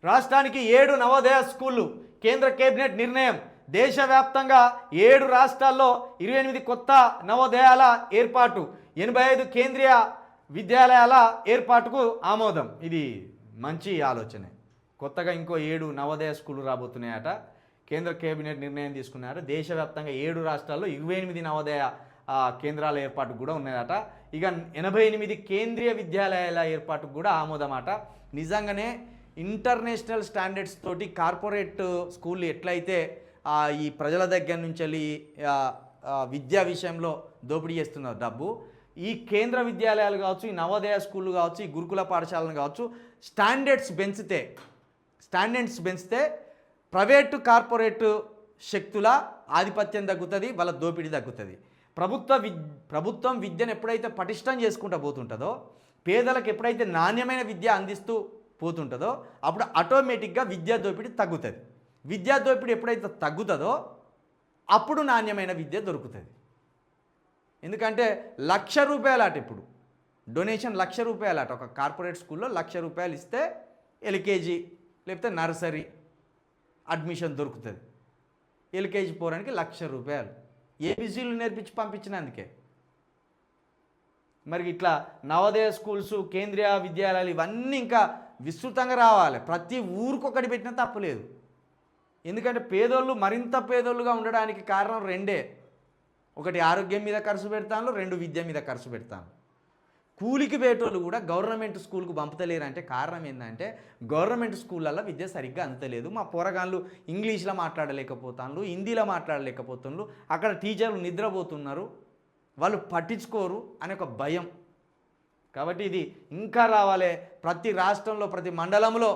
రాష్ట్రానికి 7 నవోదయ స్కూళ్ళు కేంద్ర కేబినెట్ నిర్ణయం. దేశవ్యాప్తంగా 7 రాష్ట్రాల్లో 28 కొత్త నవోదయాల ఏర్పాటు, 85 కేంద్రీయ విద్యాలయాల ఏర్పాటుకు ఆమోదం. ఇది మంచి ఆలోచనే. కొత్తగా ఇంకో 7 నవోదయ స్కూళ్ళు రాబోతున్నాయట. కేంద్ర కేబినెట్ నిర్ణయం తీసుకున్నారు. దేశవ్యాప్తంగా 7 రాష్ట్రాల్లో 28 నవోదయ కేంద్రాల ఏర్పాటుకు కూడా ఉన్నాయట. ఇక 88 కేంద్రీయ విద్యాలయాల ఏర్పాటుకు కూడా ఆమోదమాట. నిజంగానే ఇంటర్నేషనల్ స్టాండర్డ్స్ తోటి కార్పొరేట్ స్కూళ్ళు ఎట్లయితే ఈ ప్రజల దగ్గర నుంచి వెళ్ళి విద్యా విషయంలో దోపిడీ చేస్తున్నారు డబ్బు, ఈ కేంద్ర విద్యాలయాలు కావచ్చు, ఈ నవోదయ స్కూళ్ళు కావచ్చు, ఈ గురుకుల పాఠశాలను కావచ్చు, స్టాండర్డ్స్ పెంచితే ప్రైవేటు కార్పొరేట్ శక్తుల ఆధిపత్యం తగ్గుతుంది, వాళ్ళ దోపిడీ తగ్గుతుంది. ప్రభుత్వం విద్యను ఎప్పుడైతే పటిష్టం చేసుకుంటూ పోతుంటుందో, పేదలకు ఎప్పుడైతే నాణ్యమైన విద్య అందిస్తూ పోతుంటుందో అప్పుడు ఆటోమేటిక్గా విద్యా దోపిడీ తగ్గుతుంది. విద్యా దోపిడీ ఎప్పుడైతే తగ్గుతుందో అప్పుడు నాణ్యమైన విద్య దొరుకుతుంది. ఎందుకంటే ₹1,00,000 అట. ఇప్పుడు డొనేషన్ ₹1,00,000 అట. ఒక కార్పొరేట్ స్కూల్లో ₹1,00,000 ఇస్తే ఎల్కేజీ లేకపోతే నర్సరీ అడ్మిషన్ దొరుకుతుంది. ఎల్కేజీ పోరానికి ₹1,00,000 ఏబీసీలు నేర్పించి పంపించినందుకే. మరి ఇట్లా నవోదయ స్కూల్స్, కేంద్రీయ విద్యాలయాలు ఇవన్నీ ఇంకా విస్తృతంగా రావాలి. ప్రతి ఊరికొకటి పెట్టినా తప్పులేదు. ఎందుకంటే పేదోళ్ళు మరింత పేదోళ్ళుగా ఉండడానికి కారణం రెండే. ఒకటి ఆరోగ్యం మీద ఖర్చు పెడతాను, 2 విద్య మీద ఖర్చు పెడతాను. కూలికి పోయేటోళ్ళు కూడా గవర్నమెంట్ స్కూల్కు పంపుతలేరు అంటే కారణం ఏంటంటే గవర్నమెంట్ స్కూళ్ళల్లో విద్య సరిగ్గా అందలేదు. మా పోరగాళ్ళు ఇంగ్లీష్లో మాట్లాడలేకపోతాను, హిందీలో మాట్లాడలేకపోతున్నారు, అక్కడ టీచర్లు నిద్రపోతున్నారు, వాళ్ళు పట్టించుకోరు అనే ఒక భయం. కాబట్టి ఇది ఇంకా రావాలి. ప్రతి రాష్ట్రంలో ప్రతి మండలంలో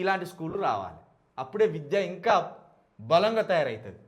ఇలాంటి స్కూళ్ళు రావాలి. అప్పుడే విద్య ఇంకా బలంగా తయారవుతుంది.